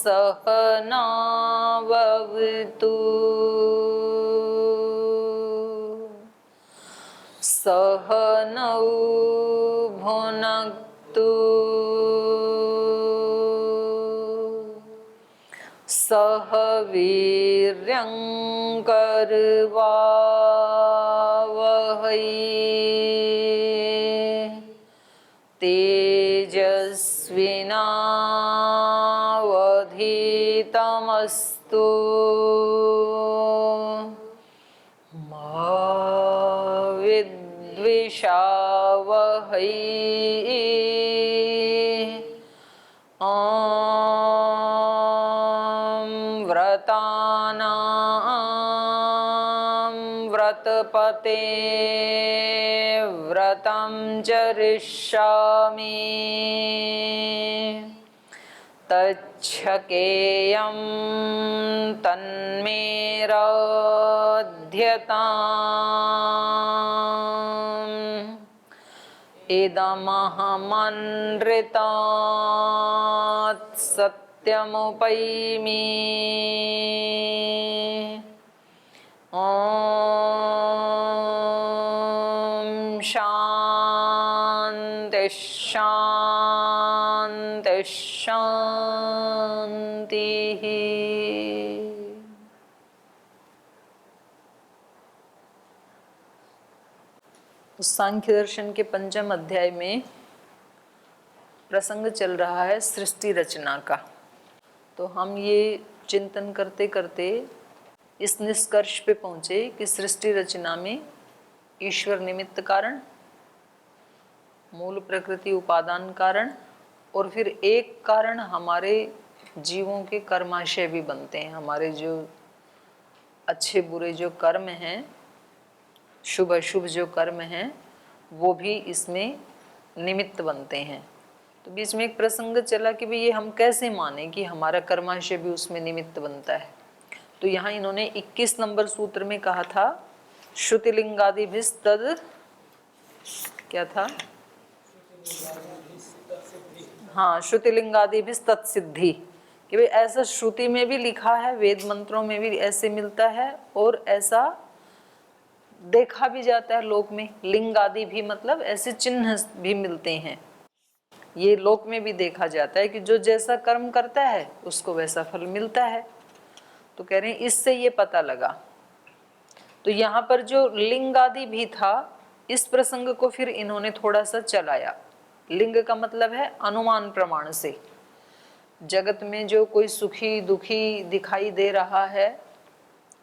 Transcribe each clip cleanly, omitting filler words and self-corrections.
सहनाववतु सहनौ भुनक्तु सह वीर्यं करवावहै तेजस्विनावधीतमस्तु मा विद्विषावहै व्रतानां व्रतपते व्रतं चरिष्यामि तच्छकेयं तन्मे रोध्यताम् इदमहमनृतात् सत्यमुपैमि ॐ शान्ति शान्ति शान्तिः। सांख्य दर्शन के पंचम अध्याय में प्रसंग चल रहा है सृष्टि रचना का। तो हम ये चिंतन करते करते इस निष्कर्ष पे पहुंचे कि सृष्टि रचना में ईश्वर निमित्त कारण, मूल प्रकृति उपादान कारण और फिर एक कारण हमारे जीवों के कर्माशय भी बनते हैं। हमारे जो अच्छे बुरे जो कर्म हैं, शुभ अशुभ जो कर्म हैं, वो भी इसमें निमित्त बनते हैं। तो बीच में एक प्रसंग चला कि भाई ये हम कैसे माने कि हमारा कर्माशय भी उसमें निमित्त बनता है। तो यहाँ इन्होंने 21 नंबर सूत्र में कहा था श्रुतिलिंगादिभिस्तद क्या था, हाँ, श्रुतिलिंगादिभिस्तत्सिद्धि, कि भाई ऐसा श्रुति में भी लिखा है, वेद मंत्रों में भी ऐसे मिलता है और ऐसा देखा भी जाता है लोक में। लिंग आदि भी मतलब ऐसे चिन्ह भी मिलते हैं, ये लोक में भी देखा जाता है कि जो जैसा कर्म करता है उसको वैसा फल मिलता है। तो कह रहे हैं इससे ये पता लगा। तो यहाँ पर जो लिंग आदि भी था, इस प्रसंग को फिर इन्होंने थोड़ा सा चलाया। लिंग का मतलब है अनुमान प्रमाण से। जगत में जो कोई सुखी दुखी दिखाई दे रहा है,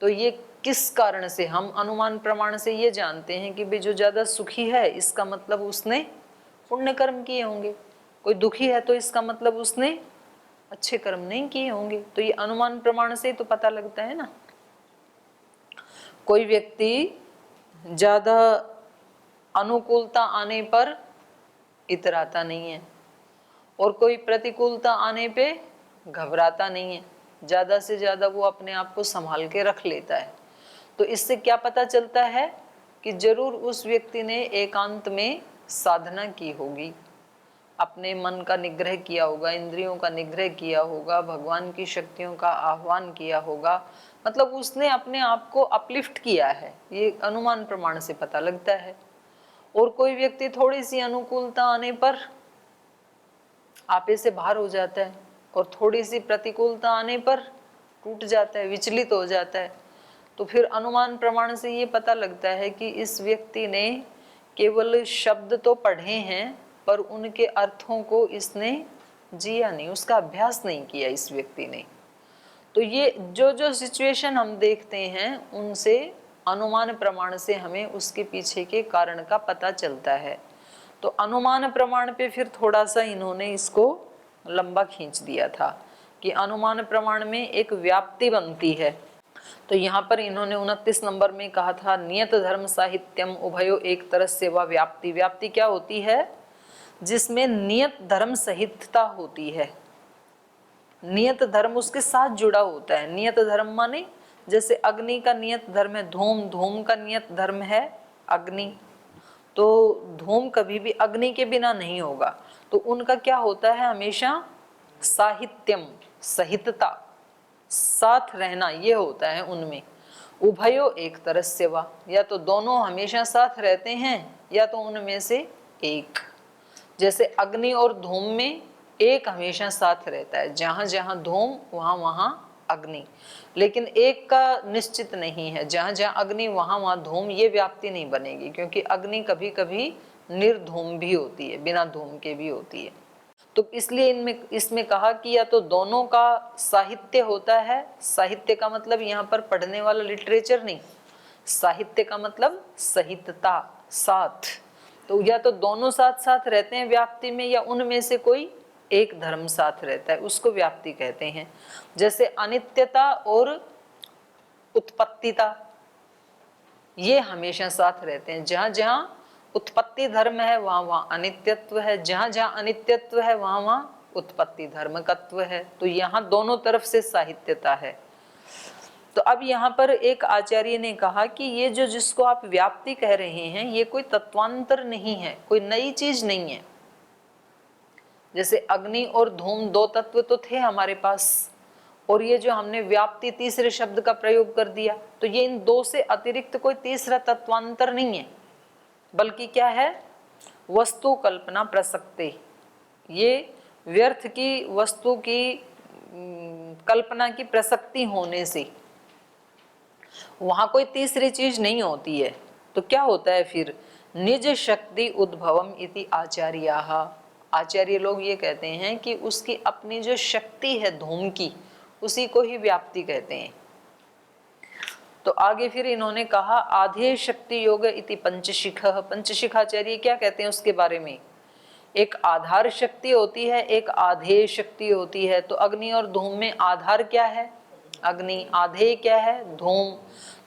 तो ये किस कारण से, हम अनुमान प्रमाण से ये जानते हैं कि भाई जो ज्यादा सुखी है इसका मतलब उसने पुण्य कर्म किए होंगे, कोई दुखी है तो इसका मतलब उसने अच्छे कर्म नहीं किए होंगे। तो ये अनुमान प्रमाण से तो पता लगता है ना। कोई व्यक्ति ज्यादा अनुकूलता आने पर इतराता नहीं है और कोई प्रतिकूलता आने पे घबराता नहीं है, ज्यादा से ज्यादा वो अपने आप को संभाल के रख लेता है। तो इससे क्या पता चलता है कि जरूर उस व्यक्ति ने एकांत में साधना की होगी, अपने मन का निग्रह किया होगा, इंद्रियों का निग्रह किया होगा, भगवान की शक्तियों का आह्वान किया होगा, मतलब उसने अपने आप को अपलिफ्ट किया है। ये अनुमान प्रमाण से पता लगता है। और कोई व्यक्ति थोड़ी सी अनुकूलता आने पर आपे से बाहर हो जाता है और थोड़ी सी प्रतिकूलता आने पर टूट जाता है, विचलित हो जाता है। तो फिर अनुमान प्रमाण से ये पता लगता है कि इस व्यक्ति ने केवल शब्द तो पढ़े हैं पर उनके अर्थों को इसने जिया नहीं, उसका अभ्यास नहीं किया इस व्यक्ति ने। तो ये जो जो सिचुएशन हम देखते हैं उनसे अनुमान प्रमाण से हमें उसके पीछे के कारण का पता चलता है। तो अनुमान प्रमाण पे फिर थोड़ा सा इन्होंने इसको लंबा खींच दिया था कि अनुमान प्रमाण में एक व्याप्ति बनती है। तो यहाँ पर इन्होंने 29 नंबर में कहा था नियत धर्म साहित्यम उभयो एक तरह से व व्याप्ति। व्याप्ति क्या होती है? जिसमें नियत धर्म सहितता होती है, नियत धर्म उसके साथ जुड़ा होता है। नियत धर्म माने जैसे अग्नि का नियत धर्म है धूम, धूम का नियत धर्म है अग्नि, तो धूम कभी भी अग्नि के बिना नहीं होगा। तो उनका क्या होता है हमेशा साहित्यम, सहितता, साथ रहना, ये होता है उनमें। उभयो एक तरस्य वा, या तो दोनों हमेशा साथ रहते हैं या तो उनमें से एक। जैसे अग्नि और धूम में एक हमेशा साथ रहता है, जहां जहां धूम वहां वहां अग्नि, लेकिन एक का निश्चित नहीं है, जहां जहां अग्नि वहां वहां धूम, ये व्याप्ति नहीं बनेगी, क्योंकि अग्नि कभी कभी निर्धूम भी होती है, बिना धूम के भी होती है। तो इसलिए इसमें कहा कि या तो दोनों का साहित्य होता है, साहित्य का मतलब यहाँ पर पढ़ने वाला लिटरेचर नहीं, साहित्य का मतलब सहितता, साथ। तो या तो दोनों साथ साथ रहते हैं व्याप्ति में, या उनमें से कोई एक धर्म साथ रहता है, उसको व्याप्ति कहते हैं। जैसे अनित्यता और उत्पत्तिता, ये हमेशा साथ रहते हैं। जहां जहां उत्पत्ति धर्म है वहां वहां अनित्यत्व है, जहां जहां अनित्यत्व है वहां वहां उत्पत्ति धर्मकत्व है। तो यहाँ दोनों तरफ से साहित्यता है। तो अब यहाँ पर एक आचार्य ने कहा कि ये जो जिसको आप व्याप्ति कह रहे हैं, ये कोई तत्वांतर नहीं है, कोई नई चीज नहीं है। जैसे अग्नि और धूम दो तत्व तो थे हमारे पास, और ये जो हमने व्याप्ति तीसरे शब्द का प्रयोग कर दिया, तो ये इन दो से अतिरिक्त कोई तीसरा तत्वांतर नहीं है, बल्कि क्या है, वस्तु कल्पना प्रसक्ति। ये व्यर्थ की वस्तु की कल्पना की प्रसक्ति होने से वहां कोई तीसरी चीज नहीं होती है। तो क्या होता है फिर, निज शक्ति उद्भवम इति आचार्याः, आचार्य लोग ये कहते हैं कि उसकी अपनी जो शक्ति है धूम की, उसी को ही व्याप्ति कहते हैं। तो आगे फिर इन्होंने कहा आधे शक्ति योग इति पंचशिख, पंचशिखाचार्य क्या कहते हैं उसके बारे में, एक आधार शक्ति होती है, एक आधेय शक्ति होती है। तो अग्नि और धूम में आधार क्या है, अग्नि, आधेय क्या है, धूम।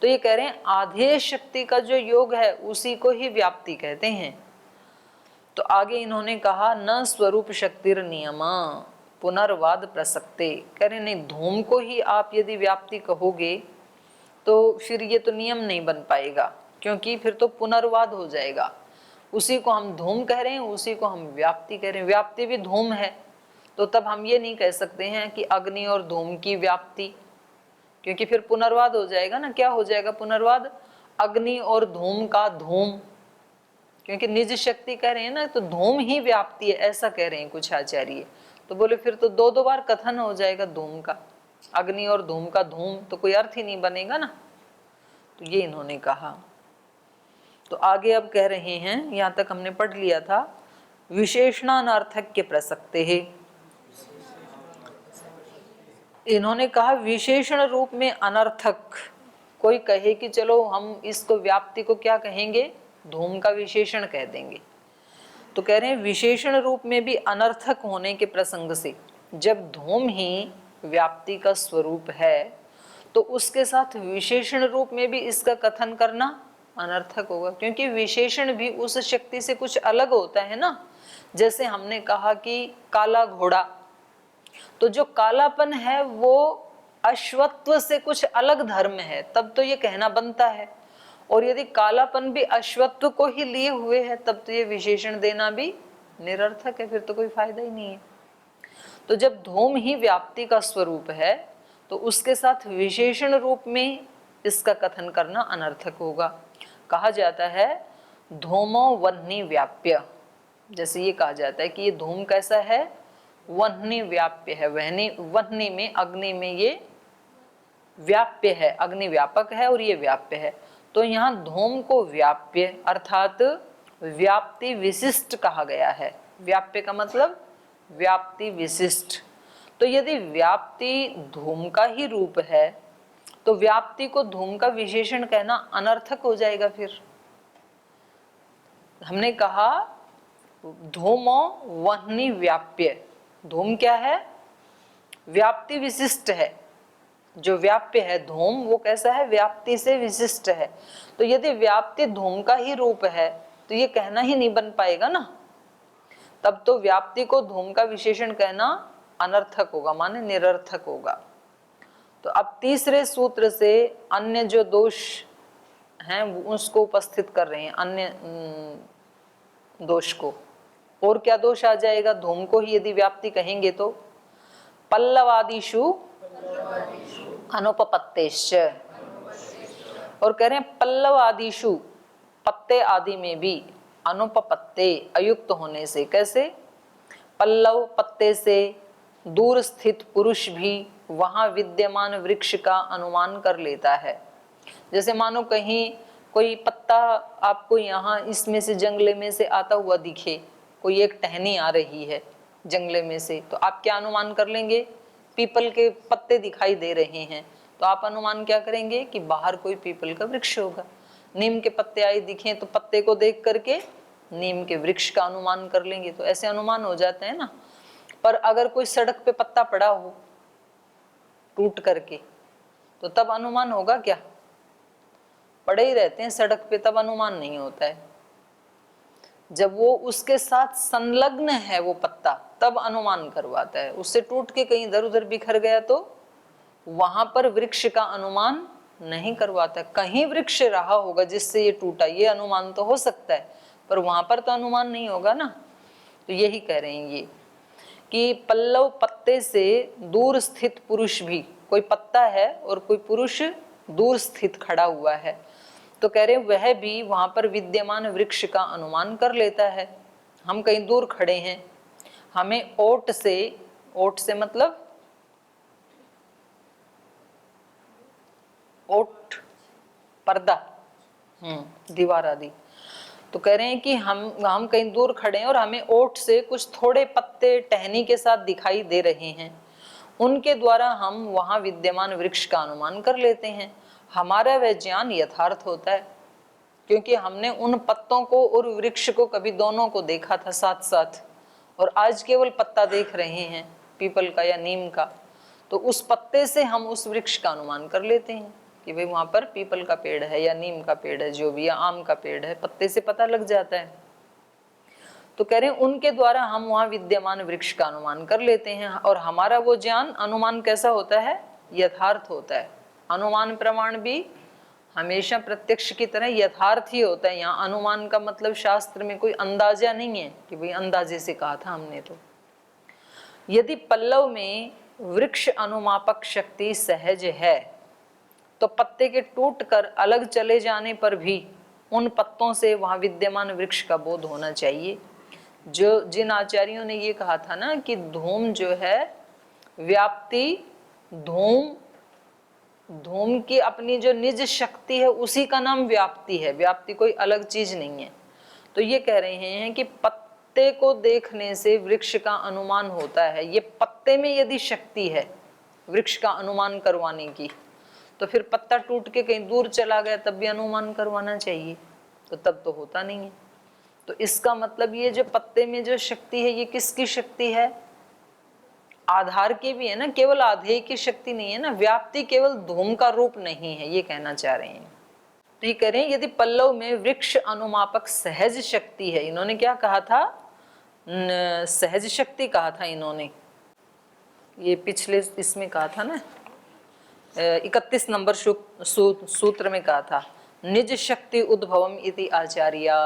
तो ये कह रहे हैं आधेय शक्ति का जो योग है उसी को ही व्याप्ति कहते हैं। तो आगे इन्होंने कहा न स्वरूप शक्तिर नियमा पुनर्वाद प्रसक्ते, कह रहे नहीं, धूम को ही आप यदि व्याप्ति कहोगे तो फिर ये तो नियम नहीं बन पाएगा, क्योंकि फिर तो पुनर्वाद हो जाएगा। उसी को हम धूम कह रहे हैं, उसी को हम व्याप्ति कह रहे हैं, व्याप्ति भी धूम है। तो तब हम ये नहीं कह सकते हैं कि अग्नि और धूम की व्याप्ति, क्योंकि फिर पुनर्वाद हो जाएगा ना। क्या हो जाएगा पुनर्वाद, अग्नि और धूम का धूम, क्योंकि निज शक्ति कह रहे हैं ना, तो धूम ही व्याप्ति है, ऐसा कह रहे हैं कुछ आचार्य। तो बोले फिर तो दो दो बार कथन हो जाएगा धूम का, अग्नि और धूम का धूम, तो कोई अर्थ ही नहीं बनेगा ना। तो ये इन्होंने कहा। तो आगे अब कह रहे हैं, यहाँ तक हमने पढ़ लिया था, विशेषणानर्थक्य प्रसक्ते है। इन्होंने कहा विशेषण रूप में अनर्थक, कोई कहे कि चलो हम इसको व्याप्ति को क्या कहेंगे, धूम का विशेषण कह देंगे। तो कह रहे हैं विशेषण रूप में भी अनर्थक होने के प्रसंग से, जब धूम ही व्याप्ति का स्वरूप है तो उसके साथ विशेषण रूप में भी इसका कथन करना अनर्थक होगा, क्योंकि विशेषण भी उस शक्ति से कुछ अलग होता है ना। जैसे हमने कहा कि काला घोड़ा, तो जो कालापन है वो अश्वत्व से कुछ अलग धर्म है, तब तो ये कहना बनता है। और यदि कालापन भी अश्वत्व को ही लिए हुए है, तब तो ये विशेषण देना भी निरर्थक है, फिर तो कोई फायदा ही नहीं है। तो जब धूम ही व्याप्ति का स्वरूप है तो उसके साथ विशेषण रूप में इसका कथन करना अनर्थक होगा। कहा जाता है धूमो वह्नि व्याप्य, जैसे ये कहा जाता है कि ये धूम कैसा है, वह्नि व्याप्य है। वह्नि में, अग्नि में ये व्याप्य है, अग्नि व्यापक है और ये व्याप्य है। तो यहाँ धूम को व्याप्य अर्थात व्याप्ति विशिष्ट कहा गया है। व्याप्य का मतलब व्याप्ति विशिष्ट। तो यदि व्याप्ति धूम का ही रूप है तो व्याप्ति को धूम का विशेषण कहना अनर्थक हो जाएगा। फिर हमने कहा धूमो वह्नि व्याप्य, धूम क्या है, व्याप्ति विशिष्ट है। जो व्याप्य है धूम वो कैसा है, व्याप्ति से विशिष्ट है। तो यदि व्याप्ति धूम का ही रूप है तो ये कहना ही नहीं बन पाएगा ना, तब तो व्याप्ति को धूम का विशेषण कहना अनर्थक होगा, माने निरर्थक होगा। तो अब तीसरे सूत्र से अन्य जो दोष हैं उसको उपस्थित कर रहे हैं, अन्य दोष को। और क्या दोष आ जाएगा, धूम को ही यदि व्याप्ति कहेंगे तो पल्लवादिषु अनुपपत्तेश्च। और कह रहे हैं पल्लव आदिषु, पत्ते आदि में भी, अनुपपत्ते अयुक्त होने से। कैसे? पल्लव पत्ते से दूर स्थित पुरुष भी वहां विद्यमान वृक्ष का अनुमान कर लेता है। जैसे मानो कहीं कोई पत्ता आपको यहाँ इसमें से जंगले में से आता हुआ दिखे, कोई एक टहनी आ रही है जंगले में से, तो आप क्या अनुमान कर लेंगे? पीपल के पत्ते दिखाई दे रहे हैं, तो आप अनुमान क्या करेंगे कि बाहर कोई पीपल का वृक्ष होगा। नीम के पत्ते आए दिखे तो पत्ते को देख करके नीम के वृक्ष का अनुमान कर लेंगे। तो ऐसे अनुमान हो जाते हैं ना। पर अगर कोई सड़क पे पत्ता पड़ा हो टूट करके, तो तब अनुमान होगा क्या? पड़े ही रहते हैं सड़क पे, तब अनुमान नहीं होता है। जब वो उसके साथ संलग्न है वो पत्ता, तब अनुमान करवाता है। उससे टूट के कहीं इधर उधर बिखर गया तो वहां पर वृक्ष का अनुमान नहीं करवाता। कहीं वृक्ष रहा होगा जिससे ये टूटा, ये अनुमान तो हो सकता है, पर वहां पर तो अनुमान नहीं होगा ना। तो यही कह रहे हैं ये कि पल्लव पत्ते से दूर स्थित पुरुष भी, कोई पत्ता है और कोई पुरुष दूर स्थित खड़ा हुआ है, तो कह रहे वह भी वहां पर विद्यमान वृक्ष का अनुमान कर लेता है। हम कहीं दूर खड़े हैं, हमें ओट से मतलब ओट, पर्दा, दीवार आदि। तो कह रहे हैं कि हम कहीं दूर खड़े हैं और हमें ओट से कुछ थोड़े पत्ते टहनी के साथ दिखाई दे रहे हैं, उनके द्वारा हम वहां विद्यमान वृक्ष का अनुमान कर लेते हैं। हमारा वह ज्ञान यथार्थ होता है, क्योंकि हमने उन पत्तों को और वृक्ष को कभी दोनों को देखा था साथ साथ, और आज केवल पत्ता देख रहे हैं पीपल का या नीम का। तो उस पत्ते से हम उस वृक्ष का अनुमान कर लेते हैं कि भाई वहां पर पीपल का पेड़ है या नीम का पेड़ है, जो भी, या आम का पेड़ है, पत्ते से पता लग जाता है। तो कह रहे हैं उनके द्वारा हम वहां विद्यमान वृक्ष का अनुमान कर लेते हैं, और हमारा वो ज्ञान, अनुमान कैसा होता है? यथार्थ होता है। अनुमान प्रमाण भी हमेशा प्रत्यक्ष की तरह यथार्थ ही होता है। यहाँ अनुमान का मतलब शास्त्र में कोई अंदाजा नहीं है कि भाई अंदाजे से कहा था हमने। तो यदि पल्लव में वृक्ष अनुमापक शक्ति सहज है, तो पत्ते के टूटकर अलग चले जाने पर भी उन पत्तों से वहां विद्यमान वृक्ष का बोध होना चाहिए। जो जिन आचार्यों ने ये कहा था ना कि धूम जो है व्याप्ति, धूम की अपनी जो निज शक्ति है उसी का नाम व्याप्ति है, व्याप्ति कोई अलग चीज नहीं है। तो ये कह रहे हैं कि पत्ते को देखने से वृक्ष का अनुमान होता है। ये पत्ते में यदि शक्ति है वृक्ष का अनुमान करवाने की, तो फिर पत्ता टूट के कहीं दूर चला गया तब भी अनुमान करवाना चाहिए, तो तब तो होता नहीं है। तो इसका मतलब ये जो पत्ते में जो शक्ति है, ये किसकी शक्ति है? आधार की भी है ना, केवल आधेय की शक्ति नहीं है ना। व्याप्ति केवल धूम का रूप नहीं है, ये कहना चाह रहे हैं। तो ये कह रहे हैं यदि पल्लव में वृक्ष अनुमापक सहज शक्ति है, इन्होंने क्या कहा था? सहज शक्ति कहा था इन्होंने, ये पिछले इसमें कहा था ना, 31 नंबर सूत्र में कहा था, निज शक्ति उद्भवम इति आचार्या,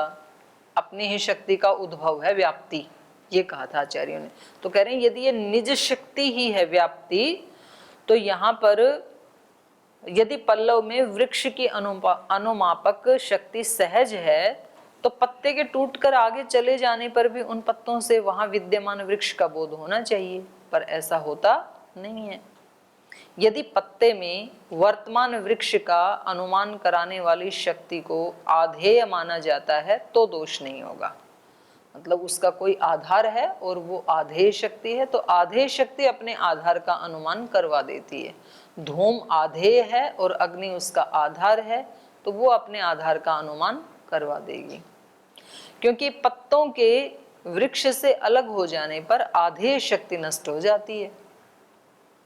अपनी ही शक्ति का उद्भव है व्याप्ति, ये कहा था आचार्यों ने। तो कह रहे हैं यदि ये निज शक्ति ही है व्याप्ति, तो यहाँ पर यदि पल्लव में वृक्ष की अनुमापक शक्ति सहज है, तो पत्ते के टूटकर आगे चले जाने पर भी उन पत्तों से वहां विद्यमान वृक्ष का बोध होना चाहिए, पर ऐसा होता नहीं है। यदि पत्ते में वर्तमान वृक्ष का अनुमान कराने वाली शक्ति को आधेय माना जाता है तो दोष नहीं होगा। मतलब उसका कोई आधार है और वो आधेय शक्ति है, तो आधेय शक्ति अपने आधार का अनुमान करवा देती है। धूम आधेय है और अग्नि उसका आधार है, तो वो अपने आधार का अनुमान करवा देगी। क्योंकि पत्तों के वृक्ष से अलग हो जाने पर आधेय शक्ति नष्ट हो जाती है।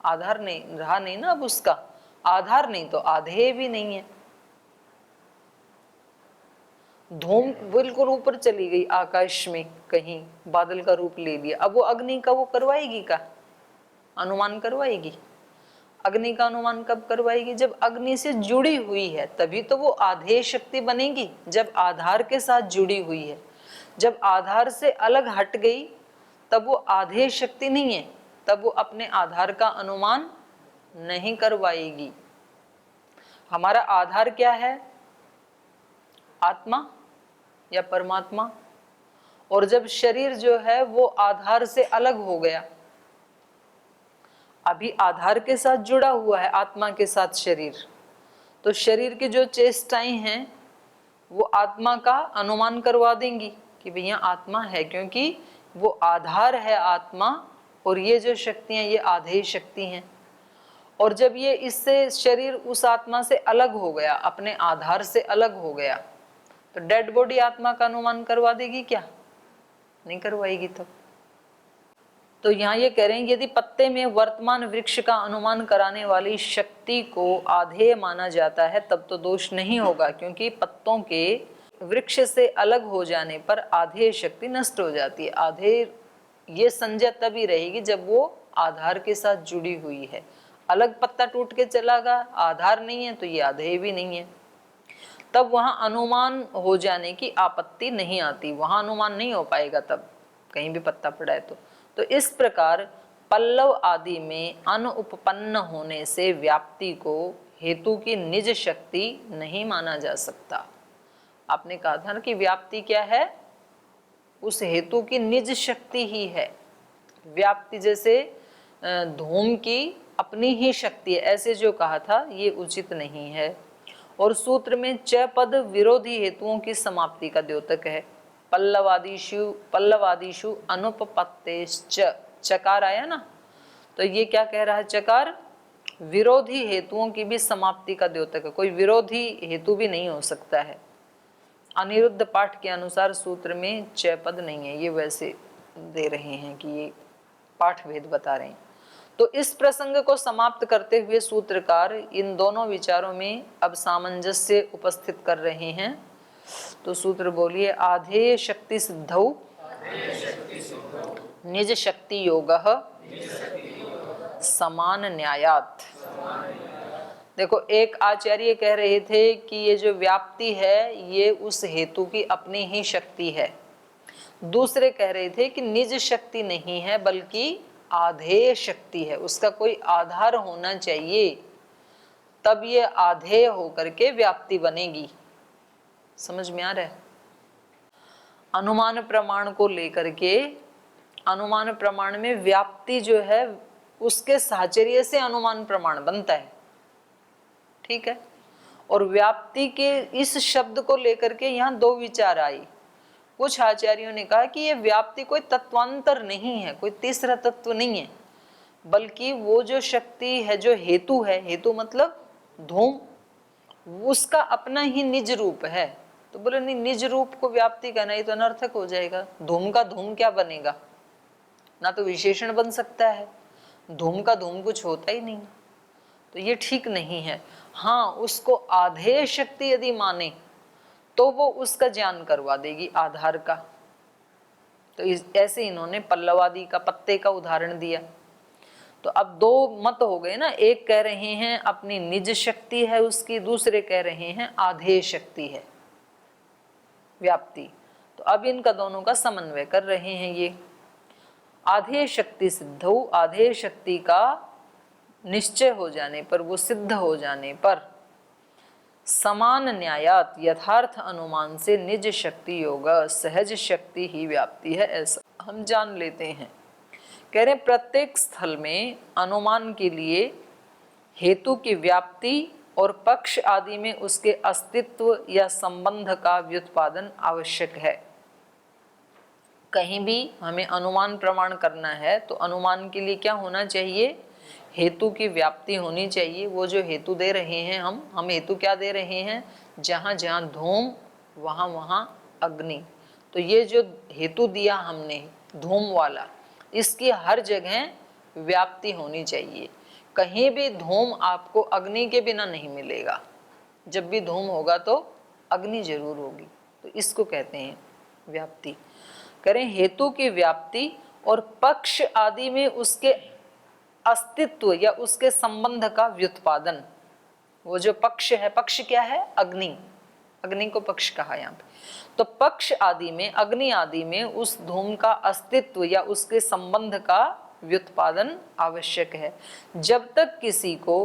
आधार नहीं रहा, नहीं ना, अब उसका आधार नहीं तो आधेय भी नहीं है। धूम बिल्कुल ऊपर चली गई आकाश में, कहीं बादल का रूप ले लिया, अब वो अग्नि का वो करवाएगी का अनुमान? करवाएगी। अग्नि का अनुमान कब करवाएगी? जब अग्नि से जुड़ी हुई है, तभी तो वो आधेय शक्ति बनेगी, जब आधार के साथ जुड़ी हुई है। जब आधार से अलग हट गई तब वो आधेय शक्ति नहीं है, तब वो अपने आधार का अनुमान नहीं करवाएगी। हमारा आधार क्या है? आत्मा या परमात्मा। और जब शरीर जो है वो आधार से अलग हो गया, अभी आधार के साथ जुड़ा हुआ है आत्मा के साथ शरीर, तो शरीर की जो चेष्टाएं हैं वो आत्मा का अनुमान करवा देंगी कि भैया आत्मा है, क्योंकि वो आधार है आत्मा, और ये जो शक्तियां ये आधेय शक्ति हैं। और जब ये इससे शरीर उस आत्मा से अलग हो गया, अपने आधार से अलग हो गया, तो डेड बॉडी आत्मा का अनुमान करवा देगी क्या? नहीं करवाएगी। तब तो यहाँ ये कह रहे हैं यदि पत्ते में वर्तमान वृक्ष का अनुमान कराने वाली शक्ति को आधेय माना जाता है तब तो दोष नहीं होगा, क्योंकि पत्तों के वृक्ष से अलग हो जाने पर आधेय शक्ति नष्ट हो जाती है। आधेय ये संज्ञा तभी रहेगी जब वो आधार के साथ जुड़ी हुई है। अलग पत्ता टूट के चला गया, आधार नहीं है, तो ये आधेय भी नहीं है, तब वहां अनुमान हो जाने की आपत्ति नहीं आती, वहां अनुमान नहीं हो पाएगा तब कहीं भी पत्ता पड़ा है तो इस प्रकार पल्लव आदि में अनुपपन्न होने से व्याप्ति को हेतु की निज शक्ति नहीं माना जा सकता। आपने कहा था ना कि व्याप्ति क्या है? उस हेतु की निज शक्ति ही है। व्याप्ति जैसे धूम की अपनी ही शक्ति है, ऐसे जो कहा था ये उचित नहीं है। और सूत्र में च पद विरोधी हेतुओं की समाप्ति का द्योतक है। पल्लवादिषु अनुपपत्तेश्च, चकार आया ना, तो ये क्या कह रहा है? चकार विरोधी हेतुओं की भी समाप्ति का द्योतक है, कोई विरोधी हेतु भी नहीं हो सकता है। अनिरुद्ध पाठ के अनुसार सूत्र में च पद नहीं है, ये वैसे दे रहे हैं कि ये पाठ भेद बता रहे हैं। तो इस प्रसंग को समाप्त करते हुए सूत्रकार इन दोनों विचारों में अब सामंजस्य उपस्थित कर रहे हैं। तो सूत्र बोलिए, आधेय शक्ति सिद्धौ निज शक्ति योगः समान न्यायात। देखो, एक आचार्य कह रहे थे कि ये जो व्याप्ति है ये उस हेतु की अपनी ही शक्ति है। दूसरे कह रहे थे कि निज शक्ति नहीं है बल्कि आधेय शक्ति है, उसका कोई आधार होना चाहिए, तब ये आधेय होकर के व्याप्ति बनेगी। समझ में आ रहा है? अनुमान प्रमाण को लेकर के, अनुमान प्रमाण में व्याप्ति जो है उसके साहचर्य से अनुमान प्रमाण बनता है, ठीक है। और व्याप्ति के इस शब्द को लेकर के यहाँ दो विचार आई। कुछ आचार्यों ने कहा कि ये व्याप्ति कोई तत्वांतर नहीं है, कोई तीसरा तत्व नहीं है, बल्कि वो जो शक्ति है, जो हेतु है, हेतु मतलब धूम, उसका अपना ही निज रूप है। तो बोले नहीं, निज रूप को व्याप्ति कहना ही तो अनर्थक हो जाएगा। धूम का धूम क्या बनेगा? ना तो विशेषण बन सकता है, धूम का धूम कुछ होता ही नहीं, तो ये ठीक नहीं है। हाँ, उसको आधेय शक्ति यदि माने तो वो उसका ज्ञान करवा देगी आधार का। तो ऐसे इन्होंने पल्लवादी का पत्ते का उदाहरण दिया। तो अब दो मत हो गए ना, एक कह रहे हैं अपनी निज शक्ति है उसकी, दूसरे कह रहे हैं आधेय शक्ति है व्याप्ति। तो अब इनका दोनों का समन्वय कर रहे हैं ये। आधेय शक्ति सिद्धौ, आधेय शक्ति का निश्चय हो जाने पर, वो सिद्ध हो जाने पर, समान न्यायात यथार्थ अनुमान से निज शक्ति योग सहज शक्ति ही व्याप्ति है, ऐसा हम जान लेते हैं। कह रहे प्रत्येक स्थल में अनुमान के लिए हेतु की व्याप्ति और पक्ष आदि में उसके अस्तित्व या संबंध का व्युत्पादन आवश्यक है। कहीं भी हमें अनुमान प्रमाण करना है तो अनुमान के लिए क्या होना चाहिए? हेतु की व्याप्ति होनी चाहिए। वो जो हेतु दे रहे हैं हम हेतु क्या दे रहे हैं? जहाँ जहाँ धूम वहाँ वहाँ अग्नि। तो ये जो हेतु दिया हमने धूम वाला, इसकी हर जगह व्याप्ति होनी चाहिए। कहीं भी धूम आपको अग्नि के बिना नहीं मिलेगा, जब भी धूम होगा तो अग्नि जरूर होगी, तो इसको कहते हैं व्याप्ति। करें हेतु की व्याप्ति और पक्ष आदि में उसके अस्तित्व या उसके संबंध का व्युत्पादन। वो जो पक्ष है, पक्ष क्या है? अग्नि, अग्नि को पक्ष कहा यहाँ पे। तो पक्ष आदि में, अग्नि आदि में उस धूम का अस्तित्व या उसके संबंध का व्युत्पादन आवश्यक है। जब तक किसी को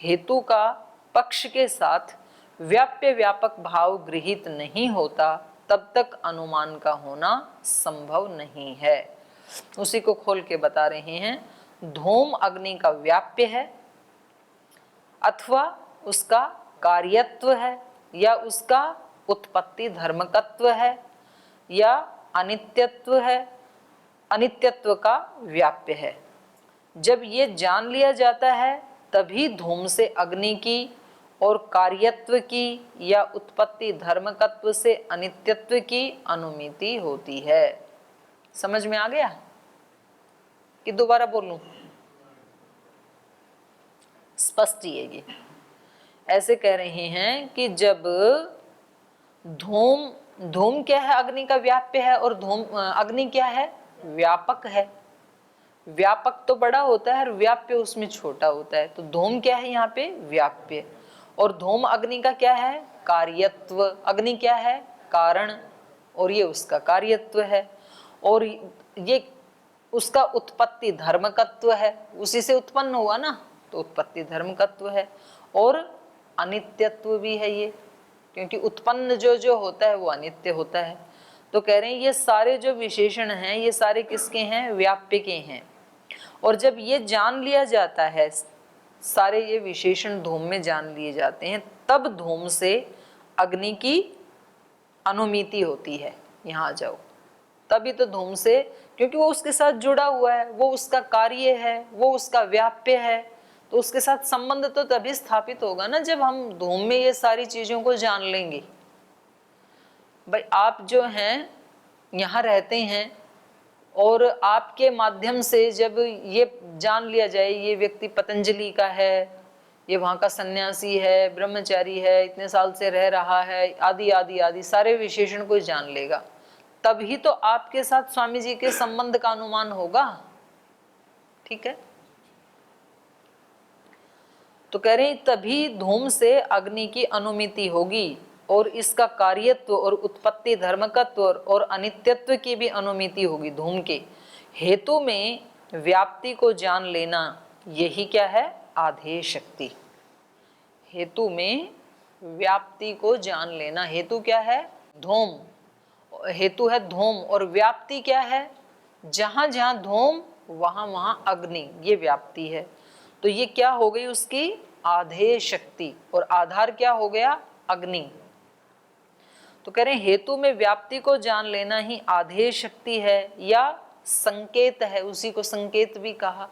हेतु का पक्ष के साथ व्याप्य व्यापक भाव गृहीत नहीं होता तब तक अनुमान का होना संभव नहीं है। उसी को खोल के बता रहे हैं। धूम अग्नि का व्याप्य है अथवा उसका कार्यत्व है या उसका उत्पत्ति धर्मकत्व है या अनित्यत्व है, अनित्यत्व का व्याप्य है। जब ये जान लिया जाता है तभी धूम से अग्नि की और कार्यत्व की या उत्पत्ति धर्मकत्व से अनित्यत्व की अनुमिति होती है। समझ में आ गया कि दोबारा बोलूं? स्पष्ट ही है ये। ऐसे कह रहे हैं कि जब धूम क्या है? अग्नि का व्याप्य है। और अग्नि क्या है? व्यापक है। व्यापक तो बड़ा होता है और व्याप्य उसमें छोटा होता है। तो धूम क्या है यहाँ पे? व्याप्य। और धूम अग्नि का क्या है? कार्यत्व। अग्नि क्या है? कारण, और ये उसका कार्यत्व है। और ये उसका उत्पत्ति धर्मकत्व है, उसी से उत्पन्न हुआ ना, तो उत्पत्ति धर्मकत्व है। और अनित्यत्व भी है ये, क्योंकि उत्पन्न जो होता है वो अनित्य होता है। तो कह रहे हैं ये सारे जो विशेषण हैं ये सारे किसके हैं? व्याप्य के हैं। और जब ये जान लिया जाता है, सारे ये विशेषण धूम में जान लिए जाते हैं, तब धूम से अग्नि की अनुमिति होती है। यहाँ आ जाओ। तभी तो धूम से, क्योंकि वो उसके साथ जुड़ा हुआ है, वो उसका कार्य है, वो उसका व्याप्य है, तो उसके साथ संबंध तो तभी स्थापित होगा ना जब हम धूम में ये सारी चीजों को जान लेंगे। भाई आप जो हैं यहाँ रहते हैं और आपके माध्यम से जब ये जान लिया जाए ये व्यक्ति पतंजलि का है, ये वहाँ का सन्यासी है, ब्रह्मचारी है, इतने साल से रह रहा है, आदि आदि आदि सारे विशेषण को जान लेगा, तभी तो आपके साथ स्वामी जी के संबंध का अनुमान होगा। ठीक है? तो कह रहे हैं तभी धूम से अग्नि की अनुमिति होगी और इसका कार्यत्व और उत्पत्ति धर्मकत्व और अनित्यत्व की भी अनुमिति होगी धूम के। हेतु में व्याप्ति को जान लेना यही क्या है? आधेय शक्ति। हेतु में व्याप्ति को जान लेना। हेतु क्या है? धूम। हेतु है धूम और व्याप्ति क्या है? जहां जहां धूम वहां वहां अग्नि, ये व्याप्ति है। तो ये क्या हो गई? उसकी आधेय शक्ति। और आधार क्या हो गया? अग्नि। तो कह रहे हैं हेतु में व्याप्ति को जान लेना ही आधेय शक्ति है या संकेत है। उसी को संकेत भी कहा।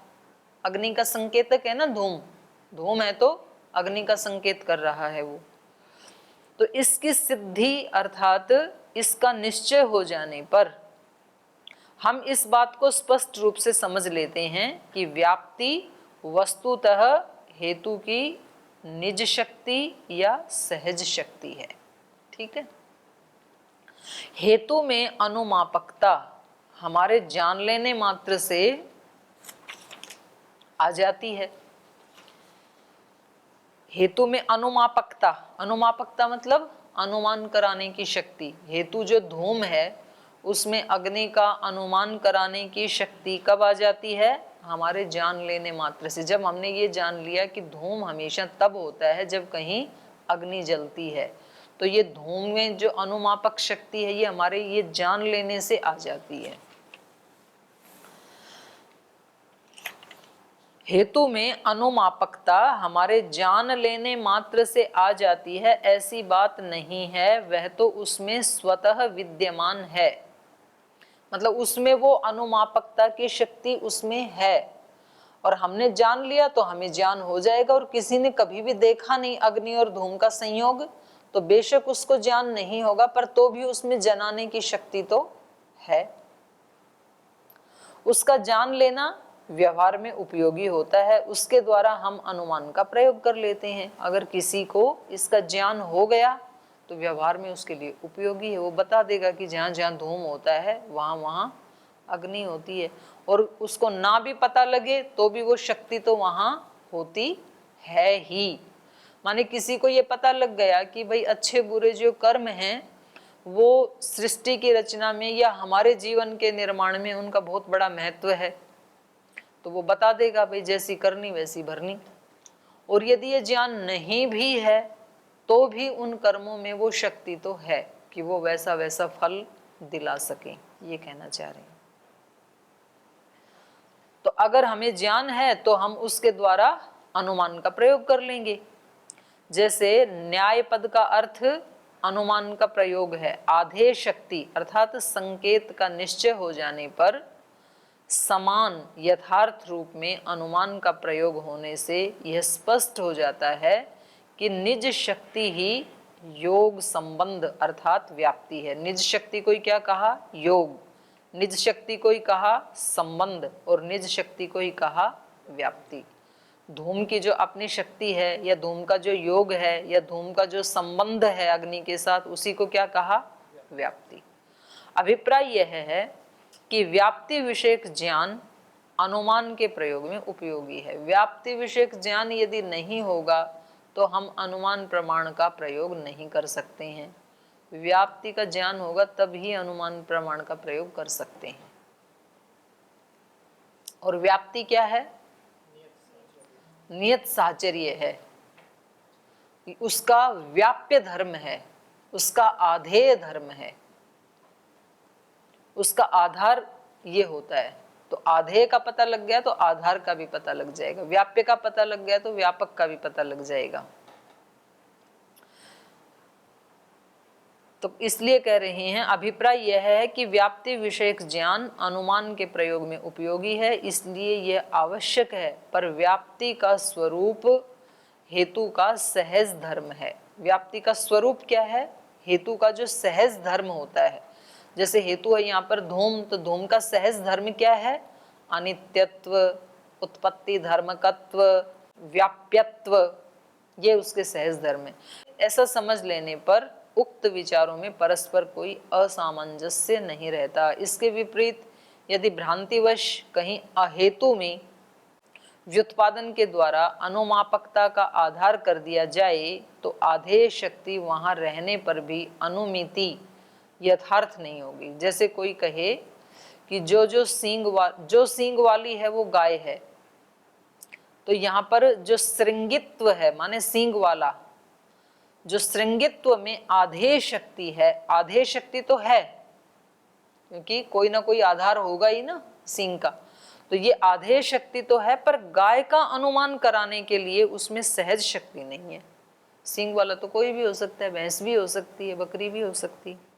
अग्नि का संकेतक है ना धूम। धूम है तो अग्नि का संकेत कर रहा है वो। तो इसकी सिद्धि अर्थात इसका निश्चय हो जाने पर हम इस बात को स्पष्ट रूप से समझ लेते हैं कि व्याप्ति वस्तुतः हेतु की निज शक्ति या सहज शक्ति है। ठीक है? हेतु में अनुमापकता हमारे जान लेने मात्र से आ जाती है। हेतु में अनुमापकता, अनुमापकता मतलब अनुमान कराने की शक्ति। हेतु जो धूम है उसमें अग्नि का अनुमान कराने की शक्ति कब आ जाती है? हमारे जान लेने मात्र से। जब हमने ये जान लिया कि धूम हमेशा तब होता है जब कहीं अग्नि जलती है, तो ये धूम में जो अनुमापक शक्ति है ये हमारे ये जान लेने से आ जाती है। हेतु में अनुमापकता हमारे जान लेने मात्र से आ जाती है ऐसी बात नहीं है, वह तो उसमें स्वतः विद्यमान है। मतलब उसमें वो अनुमापकता की शक्ति उसमें है और हमने जान लिया तो हमें ज्ञान हो जाएगा। और किसी ने कभी भी देखा नहीं अग्नि और धूम का संयोग, तो बेशक उसको ज्ञान नहीं होगा, पर तो भी उसमें जनाने की शक्ति तो है। उसका जान लेना व्यवहार में उपयोगी होता है, उसके द्वारा हम अनुमान का प्रयोग कर लेते हैं। अगर किसी को इसका ज्ञान हो गया तो व्यवहार में उसके लिए उपयोगी है। वो बता देगा कि जहाँ जहाँ धूम होता है वहाँ वहाँ अग्नि होती है। और उसको ना भी पता लगे तो भी वो शक्ति तो वहाँ होती है ही। माने किसी को ये पता लग गया कि भाई अच्छे बुरे जो कर्म हैं वो सृष्टि की रचना में या हमारे जीवन के निर्माण में उनका बहुत बड़ा महत्व है, तो वो बता देगा भाई जैसी करनी वैसी भरनी। और यदि ये ज्ञान नहीं भी है तो भी उन कर्मों में वो शक्ति तो है कि वो वैसा वैसा फल दिला सके, ये कहना चाह रहे हैं। तो अगर हमें ज्ञान है तो हम उसके द्वारा अनुमान का प्रयोग कर लेंगे। जैसे न्याय पद का अर्थ अनुमान का प्रयोग है। आधेय शक्ति अर्थात संकेत का निश्चय हो जाने पर समान यथार्थ रूप में अनुमान का प्रयोग होने से यह स्पष्ट हो जाता है कि निज शक्ति ही योग संबंध अर्थात व्याप्ति है। निज शक्ति को ही क्या कहा? योग। निज शक्ति को ही कहा संबंध, और निज शक्ति को ही कहा व्याप्ति। धूम की जो अपनी शक्ति है, या धूम का जो योग है, या धूम का जो संबंध है अग्नि के साथ, उसी को क्या कहा? व्याप्ति। अभिप्राय यह है कि व्याप्ति विषयक ज्ञान अनुमान के प्रयोग में उपयोगी है। व्याप्ति विषयक ज्ञान यदि नहीं होगा तो हम अनुमान प्रमाण का प्रयोग नहीं कर सकते हैं। व्याप्ति का ज्ञान होगा तभी अनुमान प्रमाण का प्रयोग कर सकते हैं। और व्याप्ति क्या है? नियत साहचर्य है, उसका व्याप्य धर्म है, उसका आधेय धर्म है, उसका आधार ये होता है। तो आधेय का पता लग गया तो आधार का भी पता लग जाएगा, व्याप्य का पता लग गया तो व्यापक का भी पता लग जाएगा। तो इसलिए कह रहे हैं, अभिप्राय यह है कि व्याप्ति विषयक ज्ञान अनुमान के प्रयोग में उपयोगी है, इसलिए यह आवश्यक है। पर व्याप्ति का स्वरूप हेतु का सहज धर्म है। व्याप्ति का स्वरूप क्या है? हेतु का जो सहज धर्म होता है। जैसे हेतु है यहाँ पर धूम, तो धूम का सहज धर्म क्या है? अनित्यत्व, उत्पत्ति धर्मकत्व, व्याप्यत्व, ये उसके सहज धर्म है। ऐसा समझ लेने पर उक्त विचारों में परस्पर कोई असामंजस्य नहीं रहता। इसके विपरीत यदि भ्रांतिवश कहीं अहेतु में व्युत्पादन के द्वारा अनुमापकता का आधार कर दिया जाए तो आधेय शक्ति वहां रहने पर भी अनुमिति यथार्थ नहीं होगी। जैसे कोई कहे कि जो सींग वाली है वो गाय है, तो यहाँ पर जो श्रृंगित्व है माने सींग वाला, जो श्रृंगित्व में आधेय शक्ति है, आधेय शक्ति तो है क्योंकि कोई ना कोई आधार होगा ही ना सींग का, तो ये आधेय शक्ति तो है, पर गाय का अनुमान कराने के लिए उसमें सहज शक्ति नहीं है। सींग वाला तो कोई भी हो सकता है, भैंस भी हो सकती है, बकरी भी हो सकती है।